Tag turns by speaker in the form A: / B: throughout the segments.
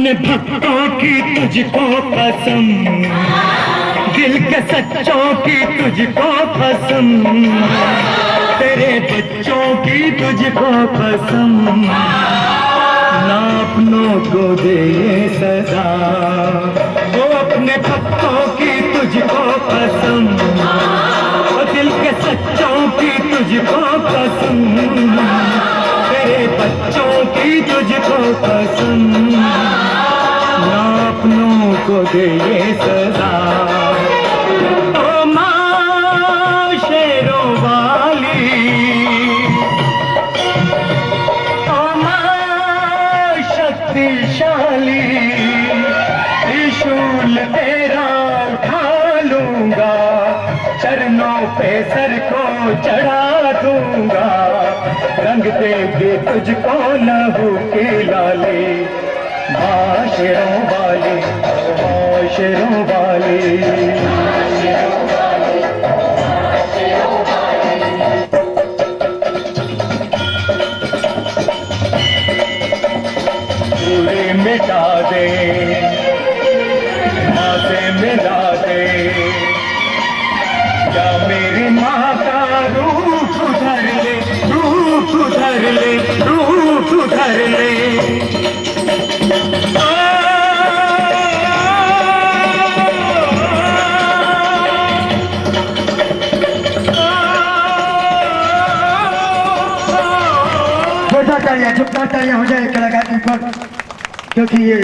A: अपने भक्तों की तुझको कसम, दिल के सच्चों की तुझको कसम, तेरे बच्चों की तुझको कसम, ना अपनों को दे ये सजा। वो अपने भक्तों की तुझको कसम, वो दिल के सच्चों की तुझको कसम, तेरे बच्चों की तुझको कसम, ना अपनों को दे ये सजा। ओ माँ शेरों वाली, ओ माँ शक्तिशाली, त्रिशूल तेरा उठा लूंगा, चरणों पे सर को चढ़ा दूंगा, रंग देंगे तुझको लहू के लाले। माँ शेरों वाली, माँ शेरों वाली, पूरे मिटा दे, माँ से मिला दे, या मेरी माँ का रूप उधर ले, रूप उधर ले, रूप उधर ले।
B: छोटा तालियां, चुपता तालियां हो जाए कलाकार के ऊपर, क्योंकि ये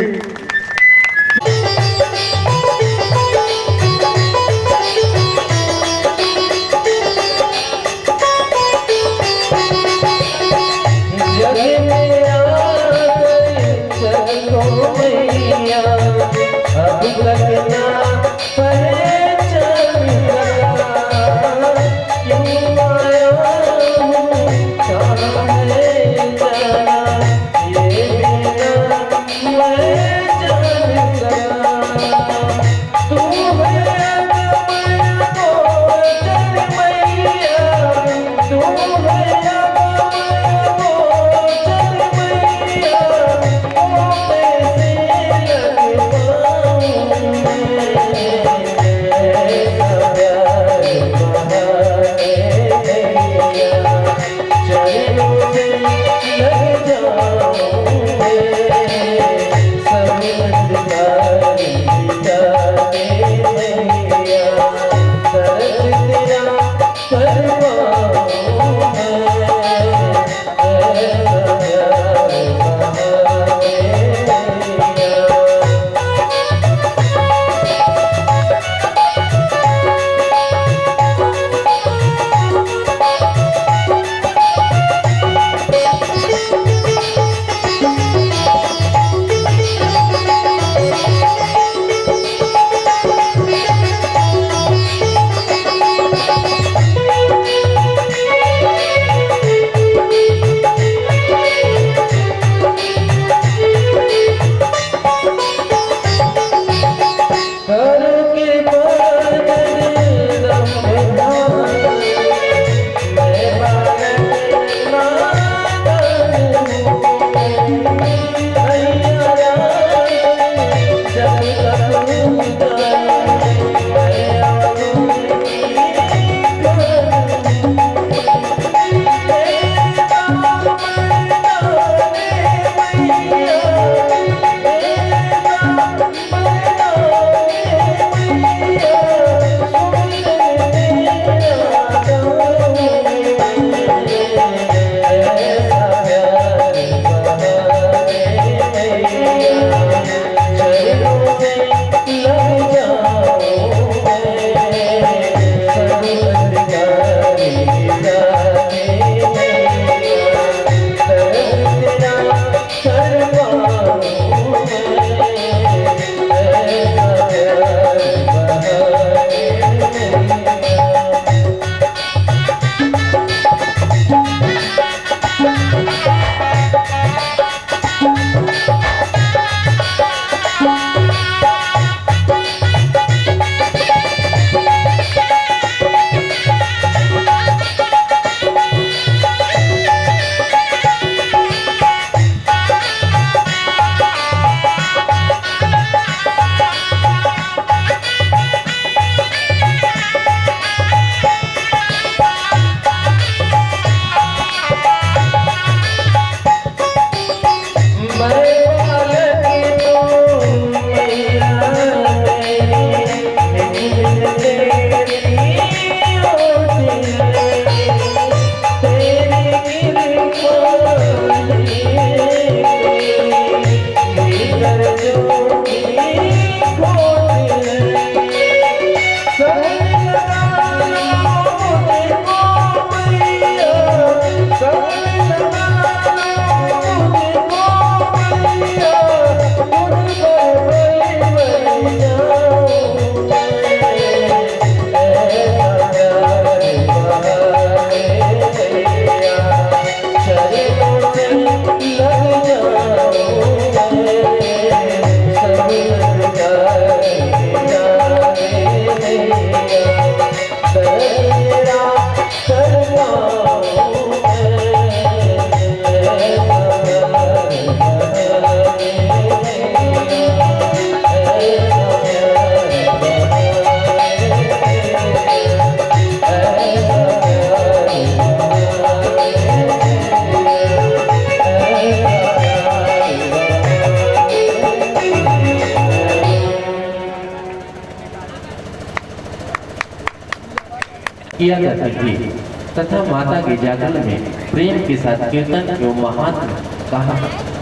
C: किया करती थी तथा माता के जागरण में प्रेम के साथ कीर्तन एवं महात्म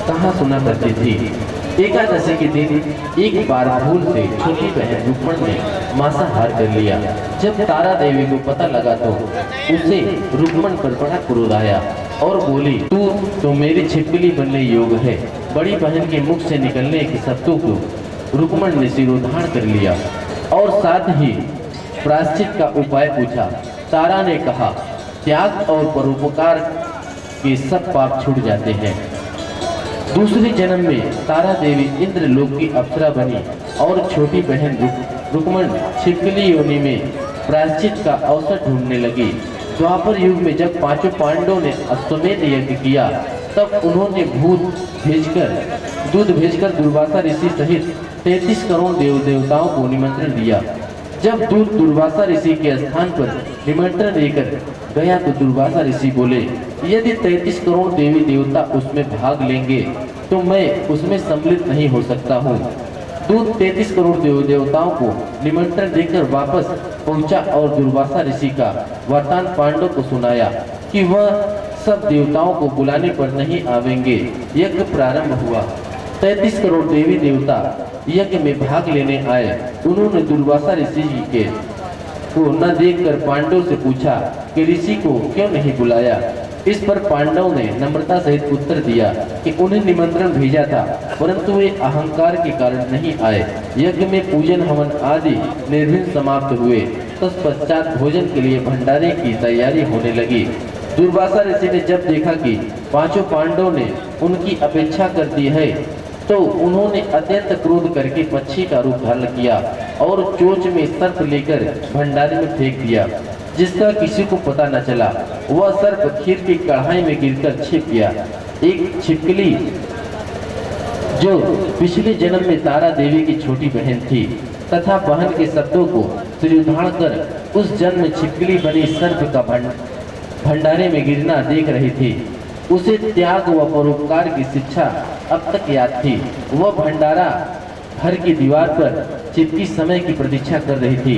C: कहा सुना करती थी। एकादशी के दिन एक बार भूल से छोटी बहन रुक्मण ने मांसाहार कर लिया। जब तारा देवी को पता लगा तो उसे रुक्मण पर बड़ा क्रोध आया और बोली, तू तो मेरी छिपकली बनने योग्य है। बड़ी बहन के मुख से निकलने के शब्दों को रुक्मण ने सिरोधारण कर लिया और साथ ही प्रायश्चित का उपाय पूछा। तारा ने कहा, त्याग और परोपकार के सब पाप छूट जाते हैं। दूसरे जन्म में तारा देवी इंद्रलोक की अप्सरा बनी और छोटी बहन रुक्मण छिपकली योनि में प्रायश्चित का अवसर ढूंढने लगी। द्वापर युग में जब पांचों पांडवों ने अश्वमेध यज्ञ किया तब उन्होंने दूध भेजकर दुर्वासा ऋषि सहित 33 करोड़ देवताओं को निमंत्रण दिया। जब दूध दुर्वासा ऋषि के स्थान पर निमंत्रण देकर गया तो दुर्वासा ऋषि बोले, यदि 33 करोड़ देवी देवता उसमें भाग लेंगे तो मैं उसमें सम्मिलित नहीं हो सकता हूँ। दूध 33 करोड़ देवताओं को निमंत्रण देकर वापस पहुंचा और दुर्वासा ऋषि का वरदान पांडवों को सुनाया कि वह सब देवताओं को बुलाने पर नहीं आवेंगे। यज्ञ प्रारंभ हुआ। 33 करोड़ देवी देवता यज्ञ में भाग लेने आए। उन्होंने दुर्वासा ऋषि के को न देखकर पांडवों से पूछा कि ऋषि को क्यों नहीं बुलाया। इस पर पांडवों ने नम्रता सहित उत्तर दिया कि उन्हें निमंत्रण भेजा था परंतु वे अहंकार के कारण नहीं आए। यज्ञ में पूजन हवन आदि निर्विघ्न समाप्त हुए। तत्पश्चात भोजन के लिए भंडारे की तैयारी होने लगी। दुर्वासा ऋषि ने जब देखा कि पांचों पांडवों ने उनकी अपेक्षा कर दी है तो उन्होंने अत्यंत क्रोध करके पक्षी का रूप धारण किया और चोंच में सर्प लेकर भंडारे में फेंक दिया, जिसका किसी को पता न चला। वह सर्प खीर की कढ़ाई में गिरकर छिप गया। एक छिपकली जो पिछले जन्म में तारा देवी की छोटी बहन थी तथा बहन के शब्दों को सिरोधारण कर उस जन्म में छिपकली बनी सर्प का भंडारे में गिरना देख रही थी। उसे त्याग व परोपकार की शिक्षा अब तक याद थी। वह भंडारा घर की दीवार पर चिपकी समय की प्रतीक्षा कर रही थी।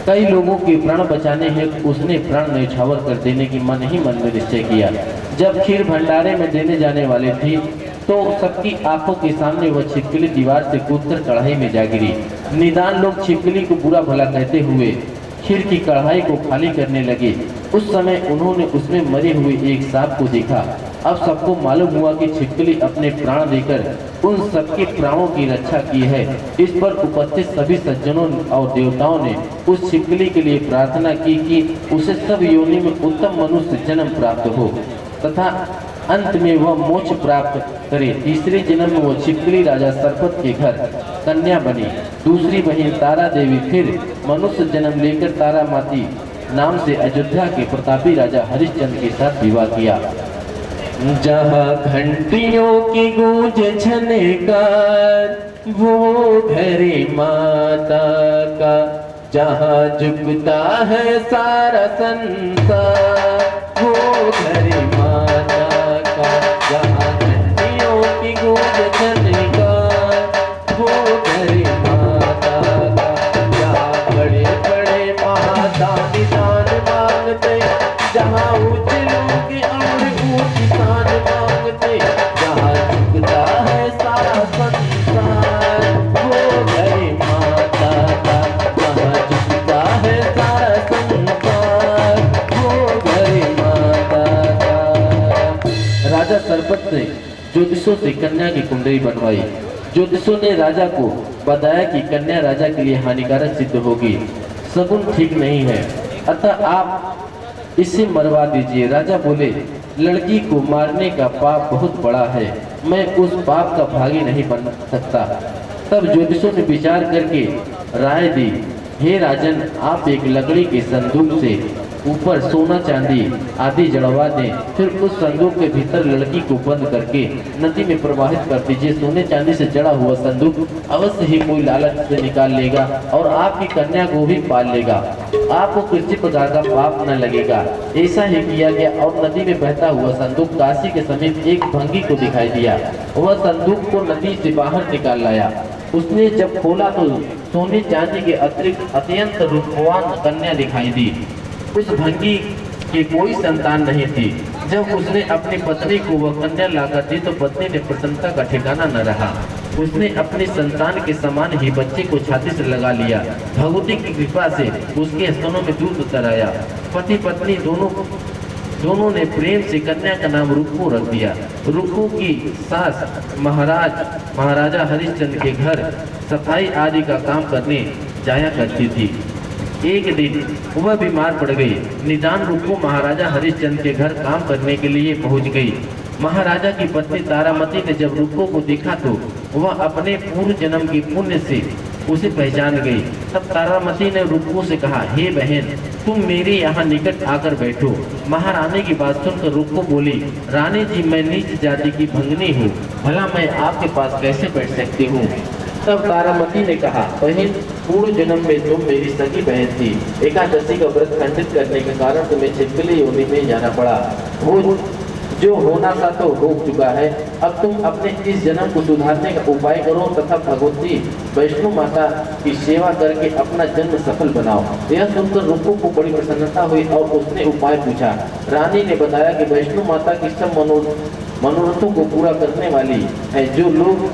C: कई लोगों के प्राण बचाने हेतु उसने प्राण न्यौछावर कर देने की मन ही मन में निश्चय किया। जब खीर भंडारे में देने जाने वाले थी तो सबकी आंखों के सामने वह छिपकली दीवार से कूदकर कढ़ाई में जा गिरी। निदान लोग छिपकली को बुरा भला कहते हुए खीर की कढ़ाई को खाली करने लगे। उस समय उन्होंने उसमें मरे हुए एक सांप को देखा। अब सबको मालूम हुआ कि छिपकली अपने प्राण देकर उन सबके प्राणों की रक्षा की है। इस पर उपस्थित सभी सज्जनों और देवताओं ने उस छिपकली के लिए प्रार्थना की कि उसे सब योनि में उत्तम मनुष्य जन्म प्राप्त हो तथा अंत में वह मोक्ष प्राप्त करे। तीसरे जन्म में वह छिपकली राजा सरपत के घर कन्या बनी। दूसरी बहन तारा देवी फिर मनुष्य जन्म लेकर तारा माती नाम से अयोध्या के प्रतापी राजा हरिश्चंद्र के साथ विवाह किया। जहाँ घंटियों की गूंज झनकार वो घरे माता का, जहाँ झुकता है सारा संसार वो घरे माता का। जहाँ घंटियों की गूंज झनकार वो घरे माता का। जहाँ बड़े बड़े महादानी दान मांगते, जहाँ ऊंचे लोग और ऊंची शान मांगते, जहाँ झुकता है सारा संसार वो घरे माता का। जहाँ झुकता है सारा संसार वो घरे माता का। राजा सरपत ने ज्योतिषों से कन्या की कुंडली बनवाई। ज्योतिषों ने राजा को बताया कि कन्या राजा के लिए हानिकारक सिद्ध होगी, शगुन ठीक नहीं है, अतः आप इसे मरवा दीजिए। राजा बोले, लड़की को मारने का पाप बहुत बड़ा है, मैं उस पाप का भागी नहीं बन सकता। तब ज्योतिषों ने विचार करके राय दी, हे राजन, आप एक लकड़ी के संदूक से ऊपर सोना चांदी आदि जड़वा दें, फिर उस संदूक के भीतर लड़की को बंद करके नदी में प्रवाहित कर दीजिए। सोने चांदी से जड़ा हुआ संदूक अवश्य ही कोई लालच से निकाल लेगा और आपकी कन्या को भी पाल लेगा, आपको किसी प्रकार का पाप न लगेगा। ऐसा ही किया गया और नदी में बहता हुआ संदूक काशी के समीप एक भंगी को दिखाई दिया। वह संदूक को नदी से बाहर निकाल लाया। उसने जब खोला तो सोने चांदी के अतिरिक्त अत्यंत रूपवान कन्या दिखाई दी। उस भंगी की कोई संतान नहीं थी। जब उसने अपनी पत्नी को वह कन्या लाकर दी तो पत्नी ने प्रसन्नता का ठिकाना न रहा। उसने अपनी संतान के समान ही बच्चे को छाती से लगा लिया। भगवती की कृपा से उसके स्तनों में दूध उतर आया। पति पत्नी दोनों ने प्रेम से कन्या का नाम रुक्मू रख दिया। रुक्मू की सास महाराजा हरिश्चंद्र के घर सफाई आदि का काम करने जाया करती थी। एक दिन वह बीमार पड़ गई। निदान रुक्मू महाराजा हरिश्चंद्र के घर काम करने के लिए पहुंच गई। महाराजा की पत्नी तारामती ने जब रुक्मू को देखा तो वह अपने पूर्व जन्म की पुण्य से उसे पहचान गई। तब तारामती ने रुक्मू से कहा, हे बहन, तुम मेरे यहाँ निकट आकर बैठो। महारानी की बात सुनकर रुक्मू बोली, रानी जी, मैं नीच जाति की भंगनी हूँ, भला मैं आपके पास कैसे बैठ सकती हूँ। तब तारामती ने कहा, बहन, पूर्व जन्म में तुम मेरी सगी बहन थी। एकादशी का व्रत खंडित करने के कारण तुम्हें छिपकली योनि में जाना पड़ा। वो जो होना था तो हो चुका है। अब तुम अपने इस जन्म को सुधारने का उपाय करो तथा भगवती वैष्णो माता की सेवा करके अपना जन्म सफल बनाओ। यह सुनकर रुक्मू को बड़ी प्रसन्नता हुई और उसने उपाय पूछा। रानी ने बताया कि वैष्णो माता की सब मनोरथों को पूरा करने वाली है। जो लोग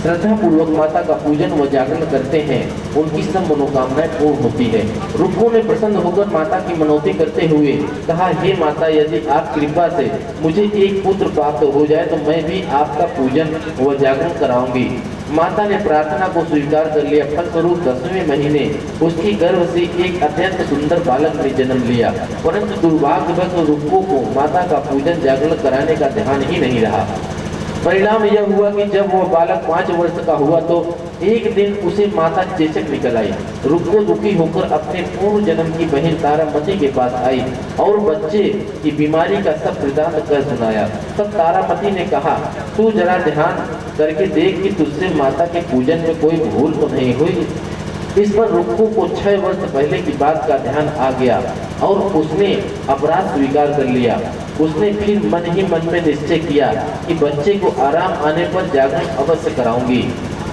C: श्रद्धा पूर्वक माता का पूजन व जागरण करते हैं उनकी सब मनोकामनाएं पूर्ण होती है। रुक्मू ने प्रसन्न होकर माता की मनौती करते हुए कहा, हे माता, यदि आप कृपा से मुझे एक पुत्र प्राप्त हो जाए तो मैं भी आपका पूजन व जागरण कराऊंगी। माता ने प्रार्थना को स्वीकार कर लिया। फलस्वरूप 10वें महीने उसकी गर्भ से एक अत्यंत सुंदर बालक ने जन्म लिया। परंतु दुर्भाग्यवश रुक्मू को माता का पूजन जागरण कराने का ध्यान ही नहीं रहा। परिणाम यह हुआ कि जब वह बालक 5 वर्ष का हुआ तो एक दिन उसे माता चेचक निकल आई। रुक्मू दुखी होकर अपने पूर्व जन्म की बहन तारामती के पास आई और बच्चे की बीमारी का सब वृतांत कर सुनाया। तब तारामती ने कहा, तू जरा ध्यान करके देख कि तुझसे माता के पूजन में कोई भूल तो नहीं हुई। इस पर रुक्मू को 6 वर्ष पहले की बात का ध्यान आ गया और उसने अपराध स्वीकार कर लिया। उसने फिर मन ही मन में निश्चय किया कि बच्चे को आराम आने पर जागरण अवश्य कराऊंगी।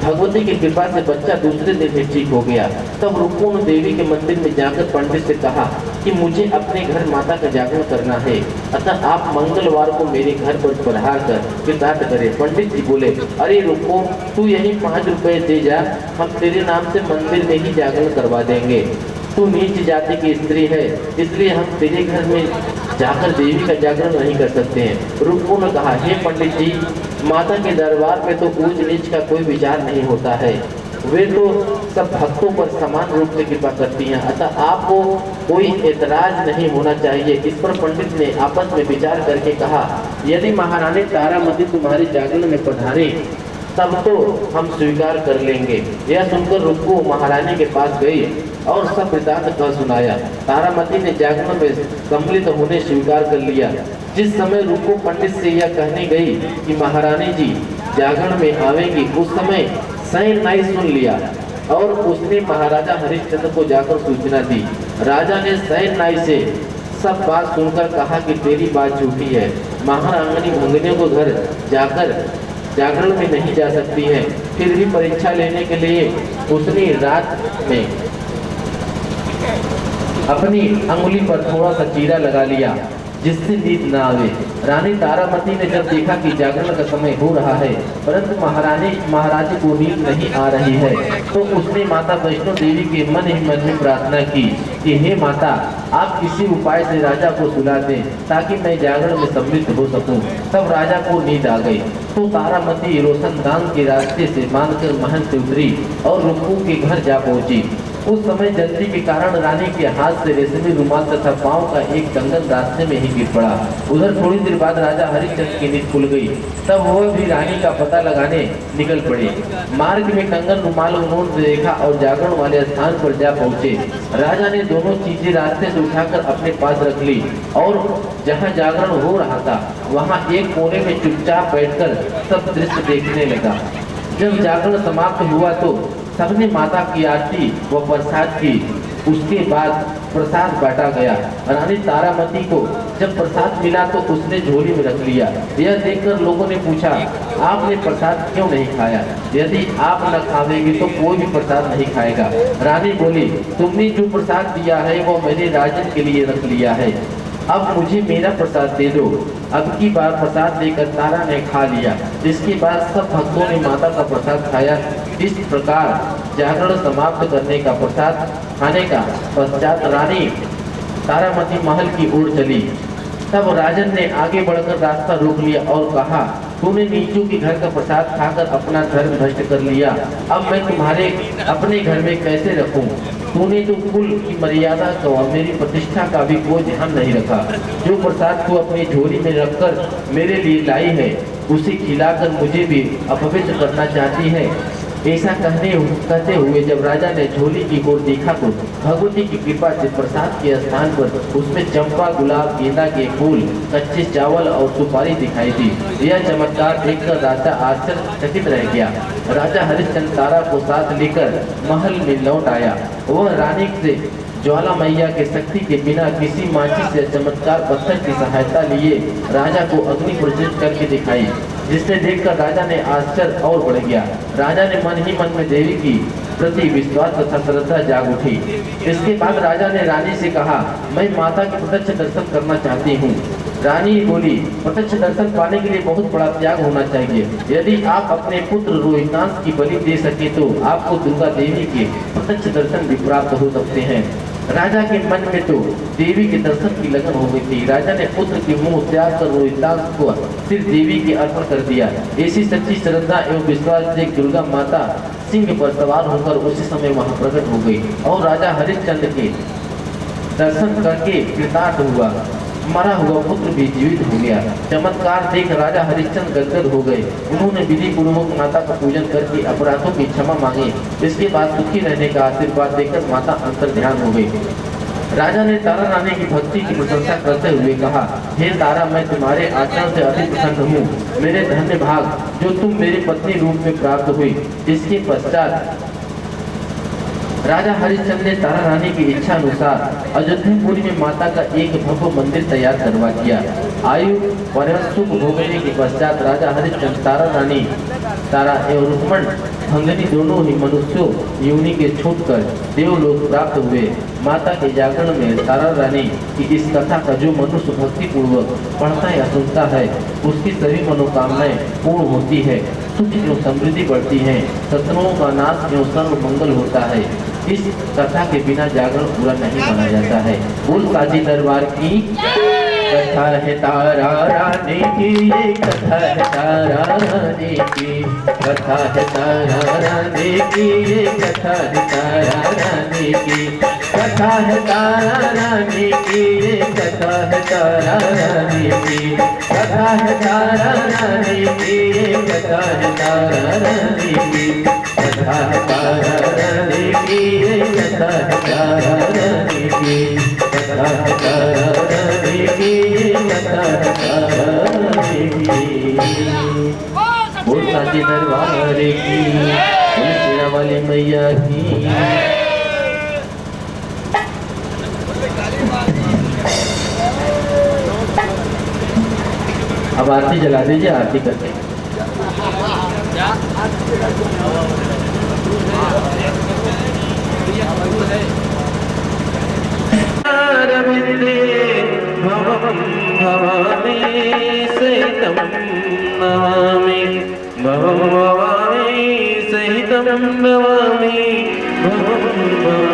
C: भगवती की कृपा से बच्चा दूसरे दिन ही ठीक हो गया। तब रुक्मू ने देवी के मंदिर में जाकर पंडित से कहा कि मुझे अपने घर माता का जागरण करना है, अतः आप मंगलवार को मेरे घर पर पधार कर कृतार्थ करें। पंडित जी बोले, अरे रुक्मू, तू यही 5 रुपए दे जा, हम तेरे नाम से मंदिर में ही जागरण करवा देंगे। तू नीच जाति की स्त्री है, इसलिए हम तेरे घर में जाकर देवी का जागरण नहीं कर सकते हैं। रुक्मू ने कहा, हे पंडित जी, माता के दरबार में तो ऊंच नीच का कोई विचार नहीं होता है। वे तो सब भक्तों पर समान रूप से कृपा करती हैं, अतः आपको कोई एतराज नहीं होना चाहिए। इस पर पंडित ने आपस में विचार करके कहा, यदि महारानी तारामती तुम्हारे जागरण में पधारे तब तो हम स्वीकार कर लेंगे। यह सुनकर रुक्मू महारानी के पास गई और सब वृतांत कह सुनाया। तारामती ने जागरण में सम्मिलित होने स्वीकार कर लिया। जिस समय रुक्मू पंडित से यह कहने गई कि महारानी जी जागरण में आवेंगी, उस समय सैन नाई सुन लिया और उसने महाराजा हरिश्चंद्र को जाकर सूचना दी। राजा ने सैन नाई से सब बात सुनकर कहा कि तेरी बात झूठी है। महारानी भंगनियों को घर जाकर जागरण में नहीं जा सकती है। फिर भी परीक्षा लेने के लिए उसने रात में अपनी अंगुली पर थोड़ा सा चीरा लगा लिया जिससे नींद न आवे। रानी तारामती ने जब देखा कि जागरण का समय हो रहा है परंतु महाराज को नींद नहीं आ रही है तो उसने माता वैष्णो देवी के मन ही मन में प्रार्थना की कि हे माता, आप किसी उपाय से राजा को सुला दें ताकि मैं जागरण में सम्मिलित हो सकूं। तब राजा को नींद आ गई तो तारामती रोशनदान के रास्ते से बांधकर महल से उतरी और रुक्मू के घर जा पहुंची। उस समय जल्दी के कारण रानी के हाथ से रेशमी रुमाल तथा पांव का एक कंगन रास्ते में ही गिर पड़ा। उधर थोड़ी देर बाद राजा हरिश्चंद्र की नींद खुल गई। तब वह भी रानी का पता लगाने निकल पड़े। मार्ग में कंगन रुमाल उन्होंने देखा और जागरण वाले स्थान पर जा पहुंचे। राजा ने दोनों चीजें रास्ते से उठाकर अपने पास रख ली और जहाँ जागरण हो रहा था वहाँ एक कोने में चुपचाप बैठकर सब दृश्य देखने लगा। जब जागरण समाप्त हुआ तो सबने माता की आरती व प्रसाद की। उसके बाद प्रसाद बांटा गया। रानी तारामती को जब प्रसाद मिला तो उसने झोली में रख लिया। यह देखकर लोगों ने पूछा, आपने प्रसाद क्यों नहीं खाया? यदि आप न खावेंगे तो कोई भी प्रसाद नहीं खाएगा। रानी बोली, तुमने जो प्रसाद दिया है वो मैंने राजन के लिए रख लिया है, अब मुझे मेरा प्रसाद दे दो। अब की बार प्रसाद लेकर तारा ने खा लिया। इसके बाद सब भक्तों ने माता का प्रसाद खाया। इस प्रकार जागरण समाप्त करने का प्रसाद खाने का पश्चात रानी तारामती महल की ओर चली। तब राजन ने आगे बढ़कर रास्ता रोक लिया और कहा, तूने नीचू के घर का प्रसाद खाकर अपना धर्म भ्रष्ट कर लिया, अब मैं तुम्हारे अपने घर में कैसे रखूं? तूने तो कुल की मर्यादा का और मेरी प्रतिष्ठा का भी कोई ध्यान नहीं रखा। जो प्रसाद तू अपनी झोली में रखकर मेरे लिए लाई है, उसे खिलाकर मुझे भी अपवित्र करना चाहती है। ऐसा कहते हुए जब राजा ने झोली की ओर देखा तो भगवती की कृपा से प्रसाद के स्थान पर उसमें चंपा, गुलाब, गेंदा के फूल, कच्चे चावल और सुपारी दिखाई दी। यह चमत्कार देखकर राजा आश्चर्यचकित रह गया। राजा हरिश्चंद्र तारा को साथ लेकर महल में लौट आया। वह रानी से ज्वाला मैया के शक्ति के बिना किसी माचिस से चमत्कार पत्थर की सहायता लिए राजा को अग्नि प्रज्वलित करके दिखाई, जिससे देखकर राजा ने आश्चर्य और बढ़ गया। राजा ने मन ही मन में देवी की प्रति विश्वास तथा श्रद्धा जाग उठी। इसके बाद राजा ने रानी से कहा, मैं माता के प्रत्यक्ष दर्शन करना चाहती हूँ। रानी बोली, प्रत्यक्ष दर्शन पाने के लिए बहुत बड़ा त्याग होना चाहिए। यदि आप अपने पुत्र रोहितांश की बलि दे सके तो आपको दुर्गा देवी के प्रत्यक्ष दर्शन भी प्राप्त हो सकते हैं। राजा के मन में तो देवी के दर्शन की लगन हो गई थी। राजा ने पुत्र के मुंह त्याग कर रोहितांश को सिर्फ देवी के अर्पण कर दिया। ऐसी सच्ची श्रद्धा एवं विश्वास से दुर्गा माता सिंह पर सवार होकर उसी समय वहां प्रकट हो गई और राजा हरिश्चंद्र के दर्शन करके कृतार्थ हुआ। मरा हुआ पुत्र भी जीवित हो गया। चमत्कार देख राजा हरिश्चंद्र गदगद हो गए। उन्होंने विधि पूर्वक माता का पूजन करके अपराधों की क्षमा मांगी। इसके बाद सुखी रहने का आशीर्वाद देकर माता अंतर ध्यान हो गई। राजा ने तारा रानी की भक्ति की प्रशंसा करते हुए कहा, हे तारा, मैं तुम्हारे आचरण से अति प्रसन्न हूँ। मेरे धन्य भाग जो तुम मेरी पत्नी रूप में प्राप्त हुई। इसके पश्चात राजा हरिश्चंद्र ने तारा रानी की इच्छा अनुसार अयोध्यापुरी में माता का एक भव्य मंदिर तैयार करवा दिया। आयु परम सुख भोगने के पश्चात राजा हरिश्चंद्र तारा एवं रुक्मण भंगनी दोनों ही मनुष्यों योनि के छूटकर देवलोक प्राप्त हुए। माता के जागरण में तारा रानी की इस कथा का जो मनुष्य भक्ति पूर्वक पढ़ता या सुनता है, उसकी सभी मनोकामनाएं पूर्ण होती है, सुख एवं समृद्धि बढ़ती है, शत्रुओं का नाश एवं सर्व मंगल होता है। इस कथा के बिना जागरण पूरा नहीं माना जाता है। बोल साची दरबार की कथा है तारा रानी की, ये कथा है तारा रानी की, कथा है तारा रानी की, ये कथा है तारा रानी की, कथा है तारा रानी की, ये कथा है तारा रानी की, कथा है तारा रानी की, ये कथा है तारा रानी की, कथा है तारा रानी की, ये कथा है तारा रानी की, कथा है तारा रानी की, ये कथा है तारा रानी की। बोल साची दरबार की, बोल शेरा वाली मैया की। अब आरती जला दीजिए, आरती करके। भवामी सहितं नमामि, भवामी सहितं नमामि, भवामी